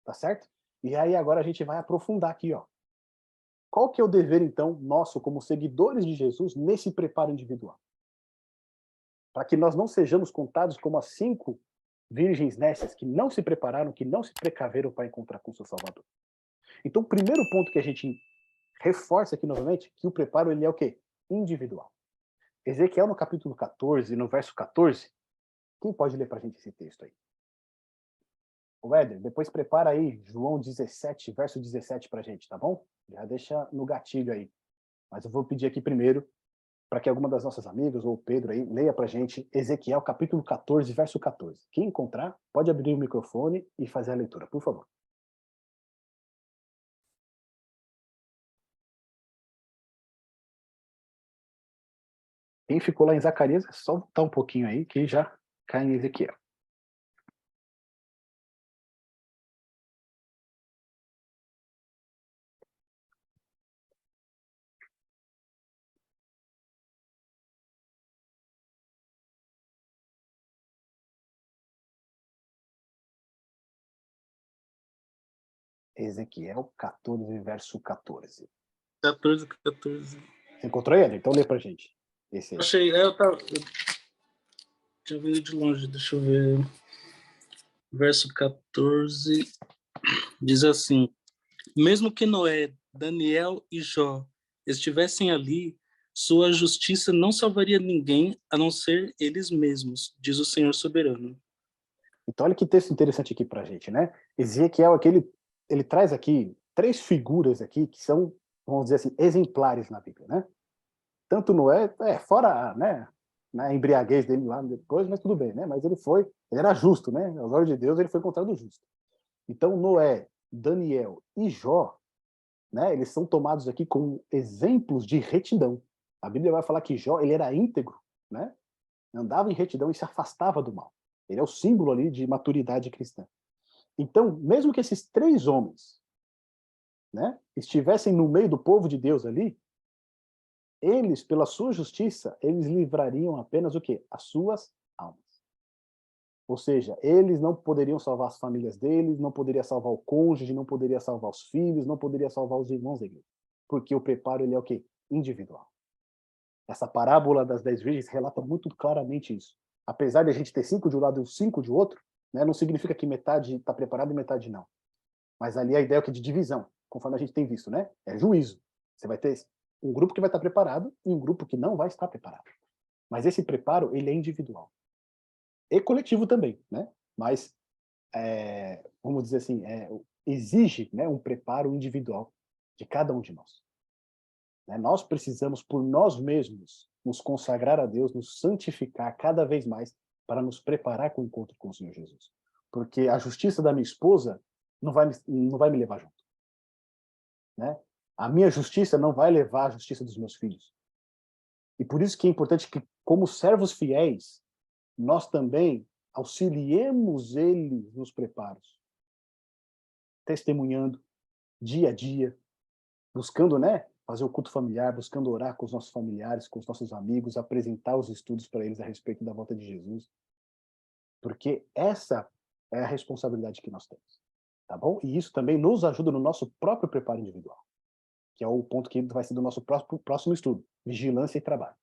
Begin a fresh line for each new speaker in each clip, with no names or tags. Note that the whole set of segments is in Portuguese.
tá certo? E aí agora a gente vai aprofundar aqui, ó. Qual que é o dever, então, nosso como seguidores de Jesus nesse preparo individual? Para que nós não sejamos contados como as 5 virgens nécias que não se prepararam, que não se precaveram para encontrar com o seu Salvador. Então, o primeiro ponto que a gente reforça aqui novamente, que o preparo ele é o quê? Individual. Ezequiel no capítulo 14, no verso 14, quem pode ler para a gente esse texto aí? O Éder, depois prepara aí João 17, verso 17 para a gente, tá bom? Já deixa no gatilho aí. Mas eu vou pedir aqui primeiro para que alguma das nossas amigas ou o Pedro aí leia para a gente Ezequiel capítulo 14, verso 14. Quem encontrar, pode abrir o microfone e fazer a leitura, por favor. Quem ficou lá em Zacarias, é só voltar um pouquinho aí que já cai em Ezequiel. Ezequiel 14, verso 14.
14, 14.
Você encontrou ele? Então lê pra gente. Esse aí.
Achei, eu tinha vindo de longe, deixa eu ver. Verso 14 diz assim: mesmo que Noé, Daniel e Jó estivessem ali, sua justiça não salvaria ninguém a não ser eles mesmos, diz o Senhor soberano.
Então olha que texto interessante aqui pra gente, né? Ezequiel aqui, ele traz aqui 3 figuras aqui que são, vamos dizer assim, exemplares na Bíblia, né? Tanto Noé, fora, né, na embriaguez dele lá depois, mas tudo bem, né? Mas ele era justo, né? Aos olhos de Deus, ele foi encontrado justo. Então Noé, Daniel e Jó, né, eles são tomados aqui como exemplos de retidão. A Bíblia vai falar que Jó, ele era íntegro, né? Andava em retidão e se afastava do mal. Ele é o símbolo ali de maturidade cristã. Então, mesmo que esses 3 homens, né, estivessem no meio do povo de Deus ali, eles, pela sua justiça, eles livrariam apenas o quê? As suas almas. Ou seja, eles não poderiam salvar as famílias deles, não poderia salvar o cônjuge, não poderia salvar os filhos, não poderia salvar os irmãos da igreja. Porque o preparo ele é o quê? Individual. Essa parábola das 10 virgens relata muito claramente isso. Apesar de a gente ter 5 de um lado e 5 de outro, né, não significa que metade está preparada e metade não. Mas ali a ideia é de divisão, conforme a gente tem visto, né? É juízo. Você vai ter um grupo que vai estar preparado e um grupo que não vai estar preparado. Mas esse preparo, ele é individual. E coletivo também, né? Mas, vamos dizer assim, exige, né, um preparo individual de cada um de nós. Né? Nós precisamos, por nós mesmos, nos consagrar a Deus, nos santificar cada vez mais para nos preparar com o encontro com o Senhor Jesus. Porque a justiça da minha esposa não vai me levar junto. Né? A minha justiça não vai levar à justiça dos meus filhos. E por isso que é importante que, como servos fiéis, nós também auxiliemos eles nos preparos, testemunhando dia a dia, buscando, né, fazer o culto familiar, buscando orar com os nossos familiares, com os nossos amigos, apresentar os estudos para eles a respeito da volta de Jesus, porque essa é a responsabilidade que nós temos, tá bom? E isso também nos ajuda no nosso próprio preparo individual, que é o ponto que vai ser do nosso próximo estudo, vigilância e trabalho.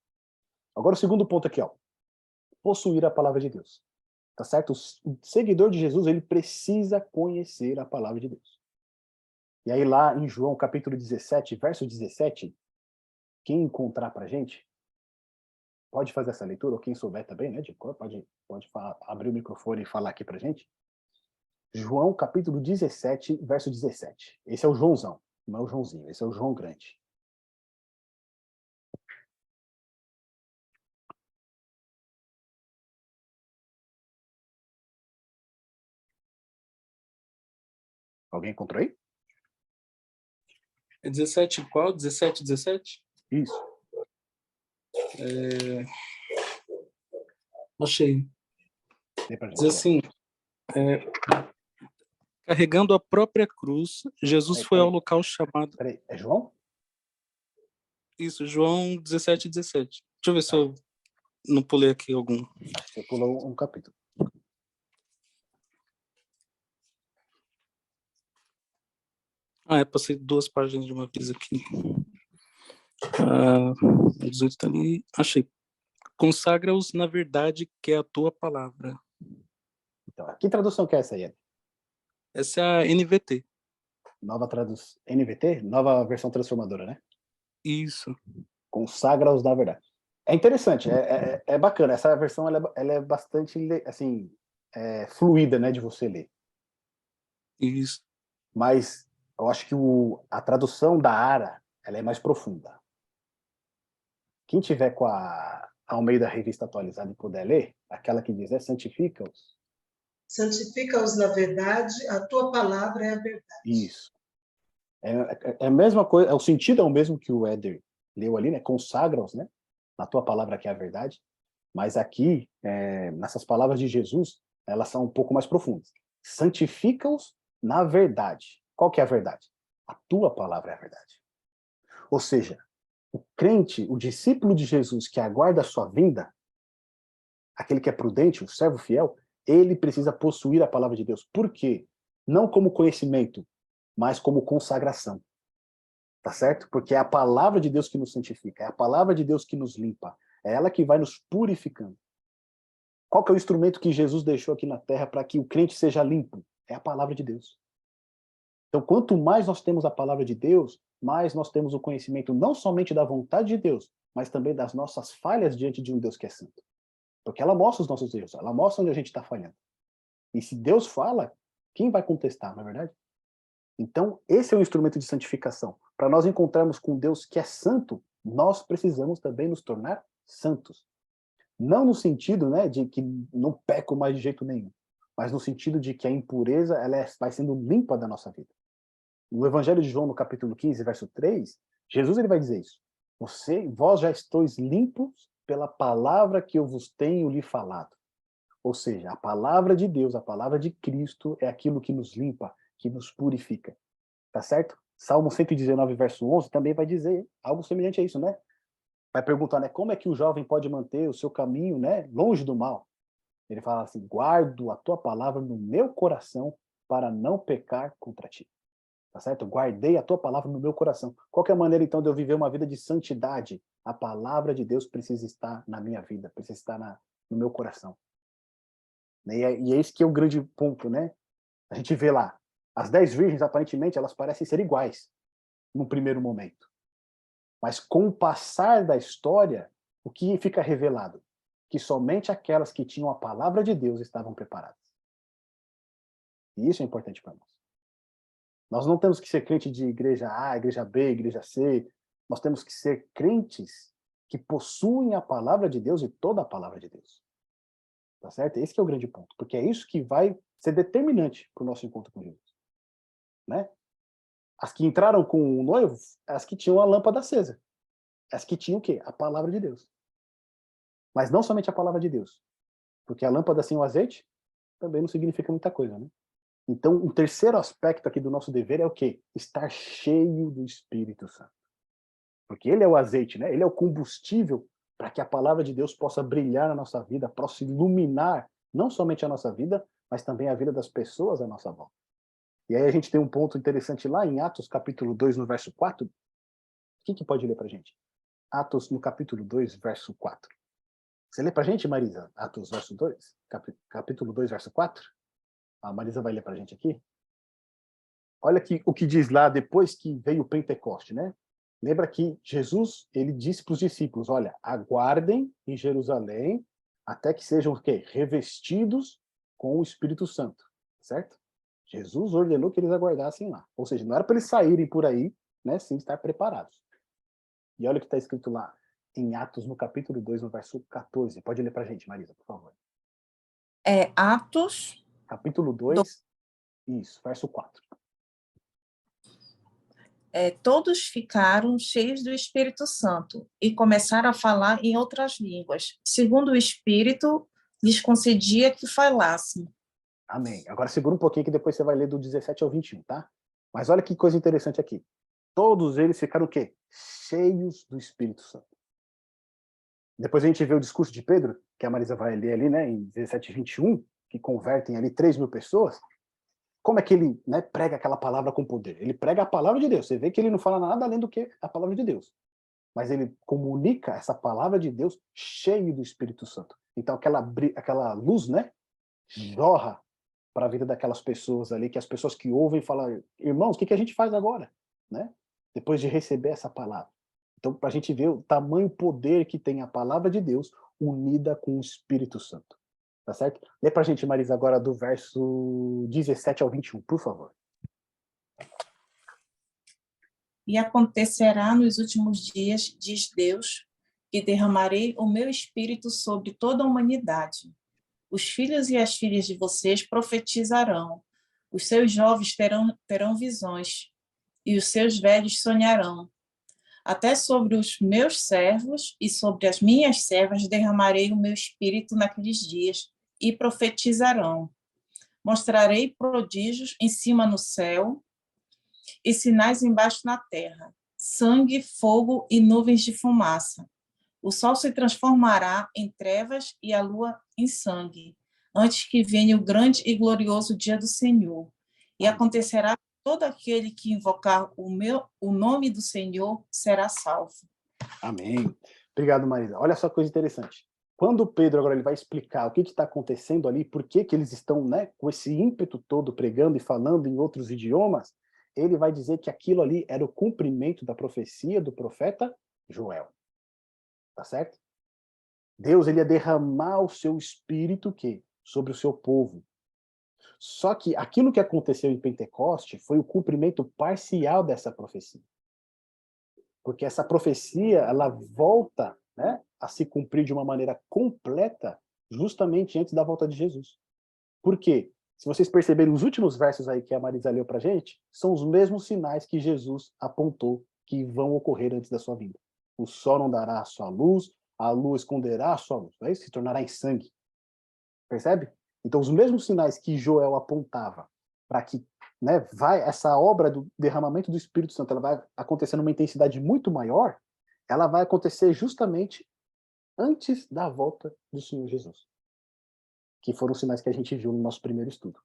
Agora o segundo ponto aqui, ó, possuir a palavra de Deus, tá certo? O seguidor de Jesus, ele precisa conhecer a palavra de Deus. E aí lá em João capítulo 17, verso 17, quem encontrar pra gente, pode fazer essa leitura, ou quem souber também, né, de cor, pode abrir o microfone e falar aqui pra gente. João capítulo 17, verso 17. Esse é o Joãozão, não é o Joãozinho, esse é o João grande. Alguém encontrou aí?
É 17 qual? 17, 17?
Isso.
Achei. Diz
Gente,
assim, carregando a própria cruz, Jesus foi ao local chamado...
Peraí, é João?
Isso, João 17, 17. Deixa eu ver se eu não pulei aqui algum.
Acho que você pulou um capítulo.
Passei 2 páginas de uma vez aqui. 18 tá ali. Achei. Consagra-os na verdade que é a tua palavra.
Então, que tradução que é essa aí?
Essa é a NVT.
Nova tradução. NVT? Nova versão transformadora, né?
Isso.
Consagra-os na verdade. É interessante, é bacana. Essa versão ela é bastante assim, fluida, né, de você ler.
Isso.
Mas eu acho que a tradução da Ara ela é mais profunda. Quem tiver com a Almeida Revista Atualizada e puder ler, aquela que diz, santifica-os.
Santifica-os na verdade, a tua palavra é a verdade.
Isso. É a mesma coisa, o sentido é o mesmo que o Éder leu ali, né? Consagra-os, né? Na tua palavra que é a verdade. Mas aqui, nessas palavras de Jesus, elas são um pouco mais profundas. Santifica-os na verdade. Qual que é a verdade? A tua palavra é a verdade. Ou seja, o crente, o discípulo de Jesus que aguarda a sua vinda, aquele que é prudente, o servo fiel, ele precisa possuir a palavra de Deus. Por quê? Não como conhecimento, mas como consagração. Tá certo? Porque é a palavra de Deus que nos santifica, é a palavra de Deus que nos limpa, é ela que vai nos purificando. Qual que é o instrumento que Jesus deixou aqui na terra para que o crente seja limpo? É a palavra de Deus. Então, quanto mais nós temos a palavra de Deus, mais nós temos o conhecimento não somente da vontade de Deus, mas também das nossas falhas diante de um Deus que é santo. Porque ela mostra os nossos erros, ela mostra onde a gente está falhando. E se Deus fala, quem vai contestar, não é verdade? Então, esse é o instrumento de santificação. Para nós encontrarmos com Deus que é santo, nós precisamos também nos tornar santos. Não no sentido, né, de que não peco mais de jeito nenhum, mas no sentido de que a impureza vai sendo limpa da nossa vida. No Evangelho de João, no capítulo 15, verso 3, Jesus ele vai dizer isso. Vós já estáis limpos pela palavra que eu vos tenho lhe falado. Ou seja, a palavra de Deus, a palavra de Cristo é aquilo que nos limpa, que nos purifica. Tá certo? Salmo 119, verso 11, também vai dizer algo semelhante a isso, né? Vai perguntar, né, como é que o jovem pode manter o seu caminho, né, longe do mal? Ele fala assim, guardo a tua palavra no meu coração para não pecar contra ti. Tá certo? Guardei a tua palavra no meu coração. Qual que é a maneira, então, de eu viver uma vida de santidade? A palavra de Deus precisa estar na minha vida, precisa estar no meu coração. E é esse que é o grande ponto, né? A gente vê lá, as 10 virgens, aparentemente, elas parecem ser iguais, num primeiro momento. Mas com o passar da história, o que fica revelado? Que somente aquelas que tinham a palavra de Deus estavam preparadas. E isso é importante para nós. Nós não temos que ser crente de igreja A, igreja B, igreja C. Nós temos que ser crentes que possuem a palavra de Deus e toda a palavra de Deus. Tá certo? Esse que é o grande ponto. Porque é isso que vai ser determinante para o nosso encontro com Jesus. Né? As que entraram com o noivo, as que tinham a lâmpada acesa. As que tinham o quê? A palavra de Deus. Mas não somente a palavra de Deus. Porque a lâmpada sem o azeite também não significa muita coisa, né? Então, o terceiro aspecto aqui do nosso dever é o quê? Estar cheio do Espírito Santo. Porque ele é o azeite, né? Ele é o combustível para que a palavra de Deus possa brilhar na nossa vida, possa iluminar não somente a nossa vida, mas também a vida das pessoas à nossa volta. E aí a gente tem um ponto interessante lá em Atos capítulo 2, no verso 4. Quem que pode ler para a gente? Atos no capítulo 2, verso 4. Você lê para a gente, Marisa? Atos verso 2? Capítulo 2, verso 4? A Marisa vai ler para a gente aqui. Olha o que diz lá depois que veio o Pentecoste, né? Lembra que Jesus, ele disse para os discípulos, olha, aguardem em Jerusalém até que sejam o quê? Revestidos com o Espírito Santo, certo? Jesus ordenou que eles aguardassem lá. Ou seja, não era para eles saírem por aí, né, sem estar preparados. E olha o que está escrito lá em Atos, no capítulo 2, no verso 14. Pode ler para a gente, Marisa, por favor.
Atos...
Capítulo 2, isso, verso 4.
Todos ficaram cheios do Espírito Santo e começaram a falar em outras línguas, segundo o Espírito lhes concedia que falassem.
Amém. Agora segura um pouquinho que depois você vai ler do 17 ao 21, tá? Mas olha que coisa interessante aqui. Todos eles ficaram o quê? Cheios do Espírito Santo. Depois a gente vê o discurso de Pedro, que a Marisa vai ler ali, né, em 17 e 21, que convertem ali 3.000 pessoas. como é que ele, né, prega aquela palavra com poder? Ele prega a palavra de Deus. Você vê que ele não fala nada além do que a palavra de Deus. Mas ele comunica essa palavra de Deus cheio do Espírito Santo. Então aquela luz, né, jorra para a vida daquelas pessoas ali, que as pessoas que ouvem falam, irmãos, o que a gente faz agora? Né? Depois de receber essa palavra. Então, para a gente ver o tamanho poder que tem a palavra de Deus unida com o Espírito Santo. Tá certo? Lê para a gente, Marisa, agora do verso 17 ao 21, por favor.
E acontecerá nos últimos dias, diz Deus, que derramarei o meu espírito sobre toda a humanidade. Os filhos e as filhas de vocês profetizarão, os seus jovens terão visões, e os seus velhos sonharão. Até sobre os meus servos e sobre as minhas servas derramarei o meu espírito naqueles dias, e profetizarão. Mostrarei prodígios em cima no céu, e sinais embaixo na terra, sangue, fogo e nuvens de fumaça. O sol se transformará em trevas e a lua em sangue, antes que venha o grande e glorioso dia do Senhor. E acontecerá que todo aquele que invocar o nome do Senhor será salvo.
Amém. Obrigado, Marisa. Olha só que coisa interessante. Quando Pedro agora ele vai explicar o que está acontecendo ali, por que eles estão, né, com esse ímpeto todo pregando e falando em outros idiomas, ele vai dizer que aquilo ali era o cumprimento da profecia do profeta Joel. Tá certo? Deus ele ia derramar o seu espírito sobre o seu povo. Só que aquilo que aconteceu em Pentecoste foi o cumprimento parcial dessa profecia. Porque essa profecia, ela volta, né, a se cumprir de uma maneira completa justamente antes da volta de Jesus. Por quê? Se vocês perceberem os últimos versos aí que a Marisa leu pra gente, são os mesmos sinais que Jesus apontou que vão ocorrer antes da sua vinda. O sol não dará a sua luz, a lua esconderá a sua luz, não é isso? Se tornará em sangue. Percebe? Então, os mesmos sinais que Joel apontava para que, né, essa obra do derramamento do Espírito Santo, ela vai acontecer numa intensidade muito maior, ela vai acontecer justamente antes da volta do Senhor Jesus. Que foram os sinais que a gente viu no nosso primeiro estudo.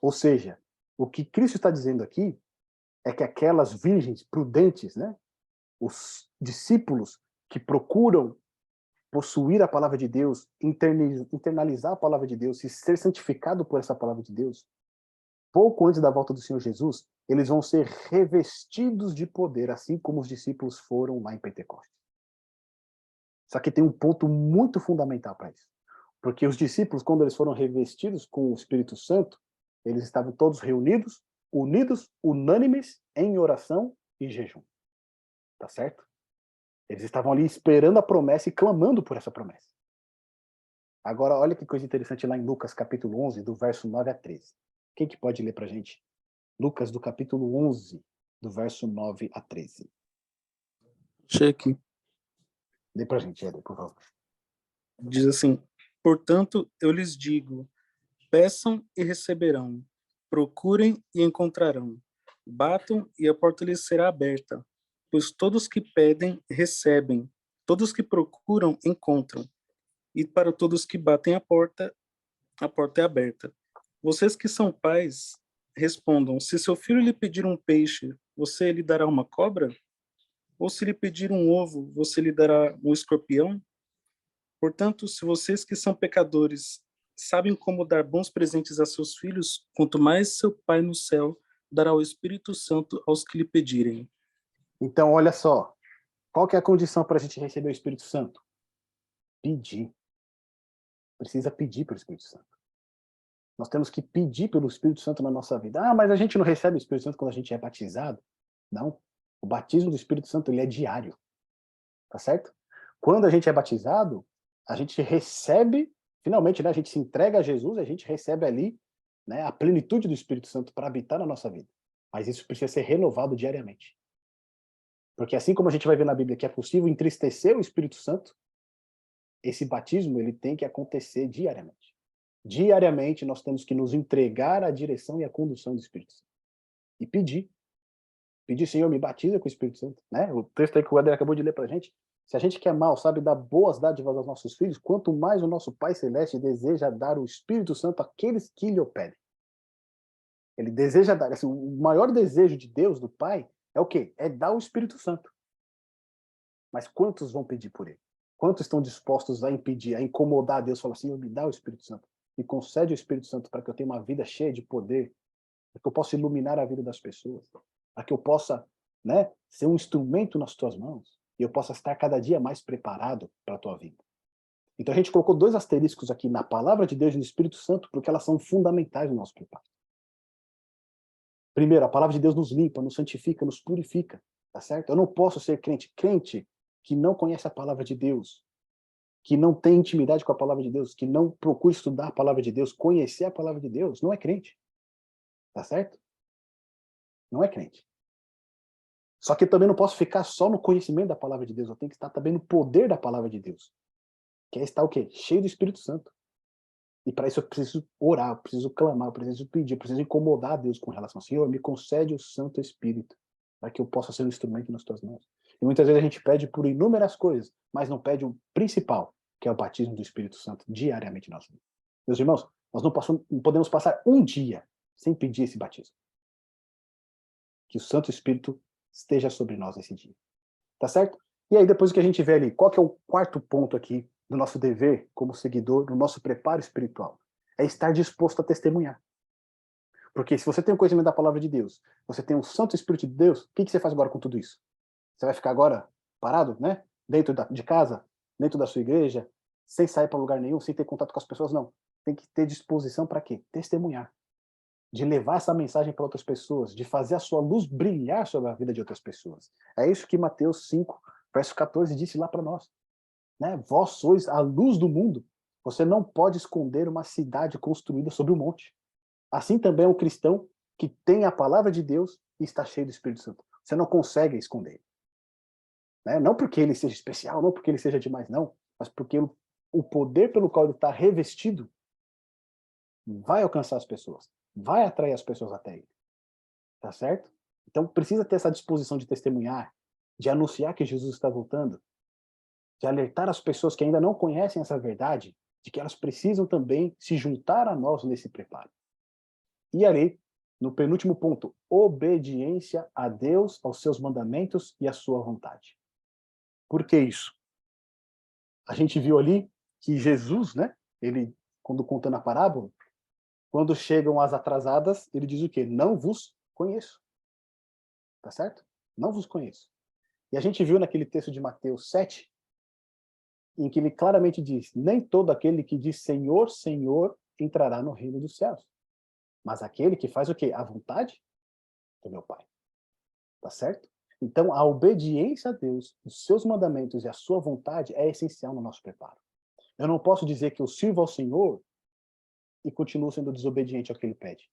Ou seja, o que Cristo está dizendo aqui é que aquelas virgens prudentes, né, os discípulos que procuram possuir a palavra de Deus, internalizar a palavra de Deus e ser santificado por essa palavra de Deus, pouco antes da volta do Senhor Jesus, eles vão ser revestidos de poder, assim como os discípulos foram lá em Pentecostes. Só que tem um ponto muito fundamental para isso. Porque os discípulos, quando eles foram revestidos com o Espírito Santo, eles estavam todos reunidos, unidos, unânimes, em oração e jejum. Tá certo? Eles estavam ali esperando a promessa e clamando por essa promessa. Agora, olha que coisa interessante lá em Lucas, capítulo 11, do verso 9 a 13. Quem que pode ler pra gente? Lucas, do capítulo 11, do verso 9 a 13.
Cheque.
Lê pra gente, Éder, por favor.
Diz assim: portanto, eu lhes digo, peçam e receberão, procurem e encontrarão, batam e a porta lhes será aberta, pois todos que pedem, recebem, todos que procuram, encontram, e para todos que batem a porta é aberta. Vocês que são pais, respondam, se seu filho lhe pedir um peixe, você lhe dará uma cobra? Ou se lhe pedir um ovo, você lhe dará um escorpião? Portanto, se vocês que são pecadores sabem como dar bons presentes a seus filhos, quanto mais seu Pai no céu dará o Espírito Santo aos que lhe pedirem.
Então, olha só. Qual que é a condição para a gente receber o Espírito Santo? Pedir. Precisa pedir pelo Espírito Santo. Nós temos que pedir pelo Espírito Santo na nossa vida. Ah, mas a gente não recebe o Espírito Santo quando a gente é batizado? Não. O batismo do Espírito Santo ele é diário. Tá certo? Quando a gente é batizado, a gente recebe, finalmente, né, a gente se entrega a Jesus, a gente recebe ali, né, a plenitude do Espírito Santo para habitar na nossa vida. Mas isso precisa ser renovado diariamente. Porque assim como a gente vai ver na Bíblia que é possível entristecer o Espírito Santo, esse batismo ele tem que acontecer diariamente. Diariamente nós temos que nos entregar à direção e à condução do Espírito Santo. E pedir. Pedir, Senhor, me batiza com o Espírito Santo. Né? O texto aí que o Eder acabou de ler pra gente. Se a gente quer mal, sabe, dar boas dádivas aos nossos filhos, quanto mais o nosso Pai Celeste deseja dar o Espírito Santo àqueles que lhe o pedem. Ele deseja dar, assim, o maior desejo de Deus, do Pai, é o quê? É dar o Espírito Santo. Mas quantos vão pedir por ele? Quantos estão dispostos a impedir, a incomodar Deus? Falar assim, me dá o Espírito Santo. Me concede o Espírito Santo para que eu tenha uma vida cheia de poder, para que eu possa iluminar a vida das pessoas, para que eu possa, né, ser um instrumento nas tuas mãos e eu possa estar cada dia mais preparado para a tua vida. Então a gente colocou 2 asteriscos aqui na palavra de Deus e no Espírito Santo, porque elas são fundamentais no nosso preparo. Primeiro, a palavra de Deus nos limpa, nos santifica, nos purifica, tá certo? Eu não posso ser crente que não conhece a palavra de Deus, que não tem intimidade com a palavra de Deus, que não procura estudar a palavra de Deus, conhecer a palavra de Deus, não é crente. Tá certo? Não é crente. Só que eu também não posso ficar só no conhecimento da palavra de Deus, eu tenho que estar também no poder da palavra de Deus. Que é estar o quê? Cheio do Espírito Santo. E para isso eu preciso orar, eu preciso clamar, eu preciso pedir, eu preciso incomodar a Deus com relação ao Senhor, me concede o Santo Espírito, para que eu possa ser um instrumento nas tuas mãos. E muitas vezes a gente pede por inúmeras coisas, mas não pede o principal, que é o batismo do Espírito Santo, diariamente em nossa vida. Meus irmãos, nós não podemos passar um dia sem pedir esse batismo. Que o Santo Espírito esteja sobre nós nesse dia. Tá certo? E aí, depois que a gente vê ali, qual que é o quarto ponto aqui do nosso dever como seguidor, do nosso preparo espiritual? É estar disposto a testemunhar. Porque se você tem o conhecimento da palavra de Deus, você tem o Santo Espírito de Deus, o que você faz agora com tudo isso? Você vai ficar agora parado, né? Dentro de casa, dentro da sua igreja, sem sair para lugar nenhum, sem ter contato com as pessoas? Não. Tem que ter disposição para quê? Testemunhar. De levar essa mensagem para outras pessoas, de fazer a sua luz brilhar sobre a vida de outras pessoas. É isso que Mateus 5, verso 14 disse lá para nós. Né? Vós sois a luz do mundo. Você não pode esconder uma cidade construída sobre um monte. Assim também é um cristão que tem a palavra de Deus e está cheio do Espírito Santo. Você não consegue esconder. Né? Não porque ele seja especial, não porque ele seja demais, não. Mas porque o poder pelo qual ele está revestido vai alcançar as pessoas. Vai atrair as pessoas até ele. Tá certo? Então precisa ter essa disposição de testemunhar, de anunciar que Jesus está voltando, de alertar as pessoas que ainda não conhecem essa verdade, de que elas precisam também se juntar a nós nesse preparo. E ali, no penúltimo ponto, obediência a Deus, aos seus mandamentos e à sua vontade. Por que isso? A gente viu ali que Jesus, né, ele, quando contando a parábola, quando chegam as atrasadas, ele diz o quê? Não vos conheço. Tá certo? Não vos conheço. E a gente viu naquele texto de Mateus 7, em que ele claramente diz, nem todo aquele que diz Senhor, Senhor, entrará no reino dos céus. Mas aquele que faz o quê? A vontade do meu Pai. Tá certo? Então, a obediência a Deus, os seus mandamentos e a sua vontade é essencial no nosso preparo. Eu não posso dizer que eu sirvo ao Senhor e continuo sendo desobediente ao que ele pede.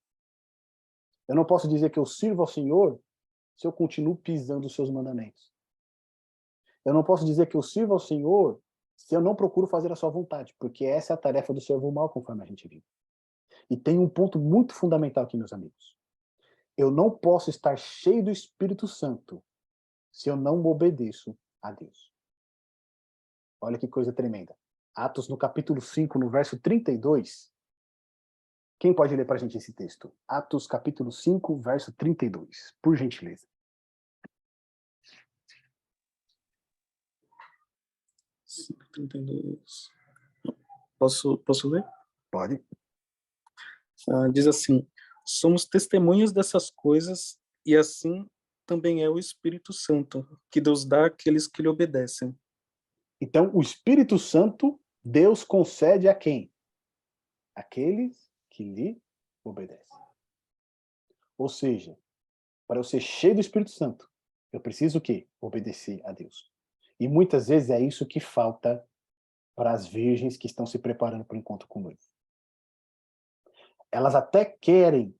Eu não posso dizer que eu sirvo ao Senhor se eu continuo pisando os seus mandamentos. Eu não posso dizer que eu sirvo ao Senhor se eu não procuro fazer a sua vontade, porque essa é a tarefa do servo mal, conforme a gente viu. E tem um ponto muito fundamental aqui, meus amigos. Eu não posso estar cheio do Espírito Santo se eu não obedeço a Deus. Olha que coisa tremenda. Atos, no capítulo 5, no verso 32. Quem pode ler para a gente esse texto? Atos, capítulo 5, verso 32. Por gentileza.
Posso ler?
Pode.
Diz assim, somos testemunhas dessas coisas e assim também é o Espírito Santo, que Deus dá àqueles que lhe obedecem.
Então, o Espírito Santo, Deus concede a quem? Aqueles que lhe obedecem. Ou seja, para eu ser cheio do Espírito Santo, eu preciso o quê? Obedecer a Deus. E muitas vezes é isso que falta para as virgens que estão se preparando para o encontro com o noivo. Elas até querem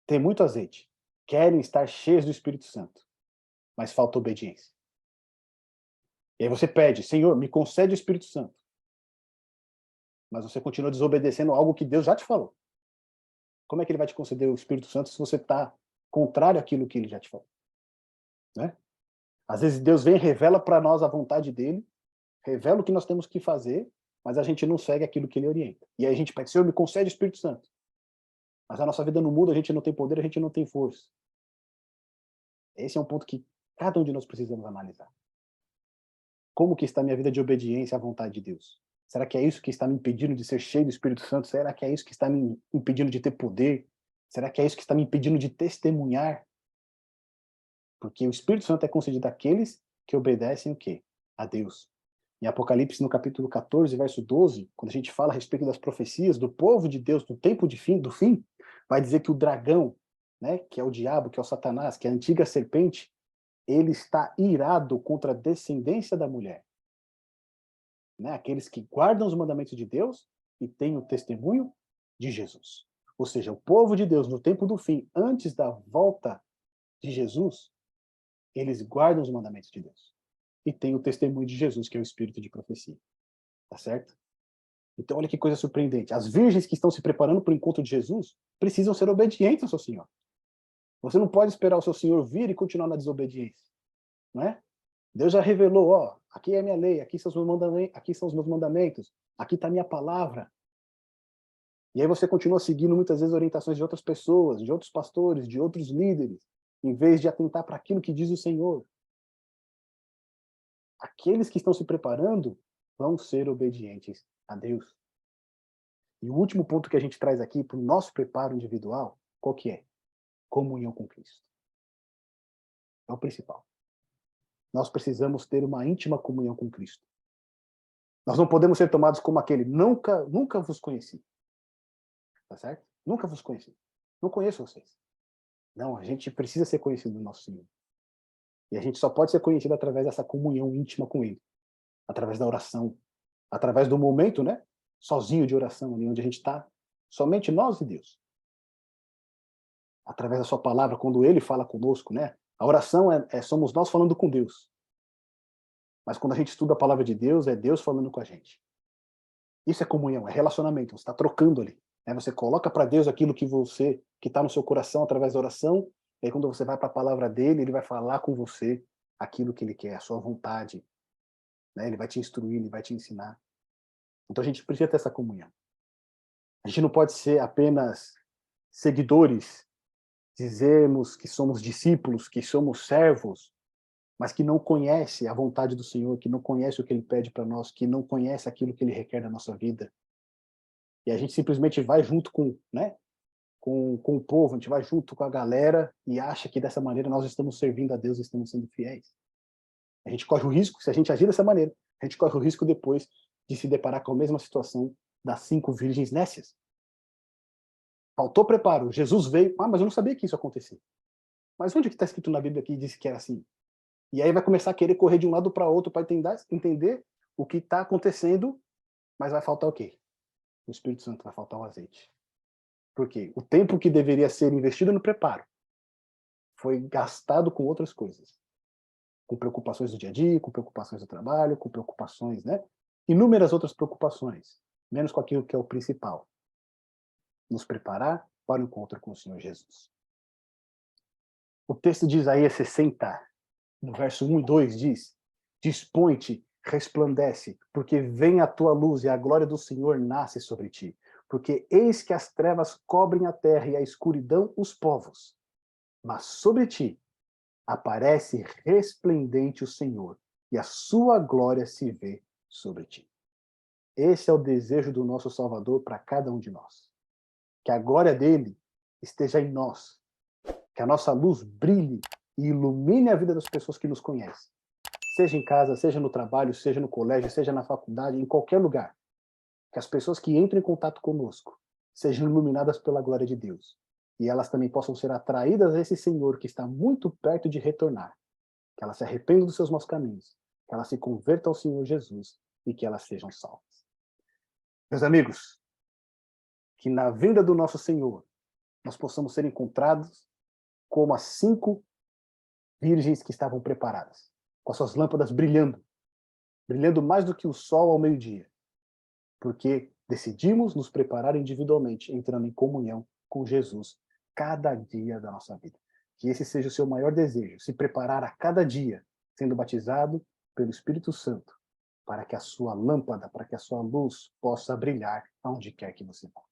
ter muito azeite, querem estar cheias do Espírito Santo, mas falta obediência. E aí você pede, Senhor, me concede o Espírito Santo. Mas você continua desobedecendo algo que Deus já te falou. Como é que ele vai te conceder o Espírito Santo se você está contrário àquilo que ele já te falou? Né? Às vezes Deus vem e revela para nós a vontade dele, revela o que nós temos que fazer, mas a gente não segue aquilo que ele orienta. E aí a gente pede, Senhor, me concede o Espírito Santo. Mas a nossa vida não muda, a gente não tem poder, a gente não tem força. Esse é um ponto que cada um de nós precisamos analisar. Como que está a minha vida de obediência à vontade de Deus? Será que é isso que está me impedindo de ser cheio do Espírito Santo? Será que é isso que está me impedindo de ter poder? Será que é isso que está me impedindo de testemunhar? Porque o Espírito Santo é concedido àqueles que obedecem o quê? A Deus. Em Apocalipse, no capítulo 14, verso 12, quando a gente fala a respeito das profecias do povo de Deus, do tempo de fim, do fim, vai dizer que o dragão, né, que é o diabo, que é o Satanás, que é a antiga serpente, ele está irado contra a descendência da mulher. Né? Aqueles que guardam os mandamentos de Deus e têm o testemunho de Jesus. Ou seja, o povo de Deus, no tempo do fim, antes da volta de Jesus, eles guardam os mandamentos de Deus. E têm o testemunho de Jesus, que é o espírito de profecia. Tá certo? Então, olha que coisa surpreendente. As virgens que estão se preparando para o encontro de Jesus precisam ser obedientes ao seu Senhor. Você não pode esperar o seu Senhor vir e continuar na desobediência. Não é? Deus já revelou, ó, aqui é a minha lei, aqui são os meus mandamentos, aqui está a minha palavra. E aí você continua seguindo muitas vezes orientações de outras pessoas, de outros pastores, de outros líderes, em vez de atentar para aquilo que diz o Senhor. Aqueles que estão se preparando vão ser obedientes a Deus. E o último ponto que a gente traz aqui para o nosso preparo individual, qual que é? Comunhão com Cristo. É o principal. Nós precisamos ter uma íntima comunhão com Cristo. Nós não podemos ser tomados como aquele, nunca vos conheci. Tá certo? Nunca vos conheci. Não conheço vocês. Não, a gente precisa ser conhecido do nosso Senhor. E a gente só pode ser conhecido através dessa comunhão íntima com Ele. Através da oração. Através do momento, né? Sozinho de oração, ali onde a gente está. Somente nós e Deus. Através da sua palavra, quando Ele fala conosco, né? A oração somos nós falando com Deus. Mas quando a gente estuda a palavra de Deus, é Deus falando com a gente. Isso é comunhão, é relacionamento. Você está trocando ali. Né? Você coloca para Deus aquilo que está no seu coração através da oração. E aí quando você vai para a palavra dele, ele vai falar com você aquilo que ele quer, a sua vontade. Né? Ele vai te instruir, ele vai te ensinar. Então a gente precisa ter essa comunhão. A gente não pode ser apenas seguidores, dizermos que somos discípulos, que somos servos, mas que não conhece a vontade do Senhor, que não conhece o que Ele pede para nós, que não conhece aquilo que Ele requer da nossa vida. E a gente simplesmente vai junto com o povo, a gente vai junto com a galera e acha que dessa maneira nós estamos servindo a Deus e estamos sendo fiéis. A gente corre o risco, se a gente agir dessa maneira, a gente corre o risco depois de se deparar com a mesma situação das 5 virgens nécias. Faltou preparo, Jesus veio, mas eu não sabia que isso acontecia. Mas onde que está escrito na Bíblia que disse que era assim? E aí vai começar a querer correr de um lado para outro para entender o que está acontecendo, mas vai faltar o quê? O Espírito Santo, vai faltar o azeite. Por quê? O tempo que deveria ser investido no preparo foi gastado com outras coisas. Com preocupações do dia a dia, com preocupações do trabalho, com preocupações, né? Inúmeras outras preocupações, menos com aquilo que é o principal. Nos preparar para o encontro com o Senhor Jesus. O texto de Isaías 60, no verso 1 e 2 diz: Dispõe-te, resplandece, porque vem a tua luz e a glória do Senhor nasce sobre ti. Porque eis que as trevas cobrem a terra e a escuridão os povos. Mas sobre ti aparece resplendente o Senhor, e a sua glória se vê sobre ti. Esse é o desejo do nosso Salvador para cada um de nós. Que a glória dele esteja em nós. Que a nossa luz brilhe e ilumine a vida das pessoas que nos conhecem. Seja em casa, seja no trabalho, seja no colégio, seja na faculdade, em qualquer lugar. Que as pessoas que entram em contato conosco sejam iluminadas pela glória de Deus. E elas também possam ser atraídas a esse Senhor que está muito perto de retornar. Que elas se arrependam dos seus maus caminhos. Que elas se convertam ao Senhor Jesus e que elas sejam salvas. Meus amigos, que na vinda do nosso Senhor nós possamos ser encontrados como as 5 virgens que estavam preparadas, com as suas lâmpadas brilhando, brilhando mais do que o sol ao meio-dia, porque decidimos nos preparar individualmente, entrando em comunhão com Jesus cada dia da nossa vida. Que esse seja o seu maior desejo, se preparar a cada dia, sendo batizado pelo Espírito Santo, para que a sua lâmpada, para que a sua luz possa brilhar aonde quer que você vá.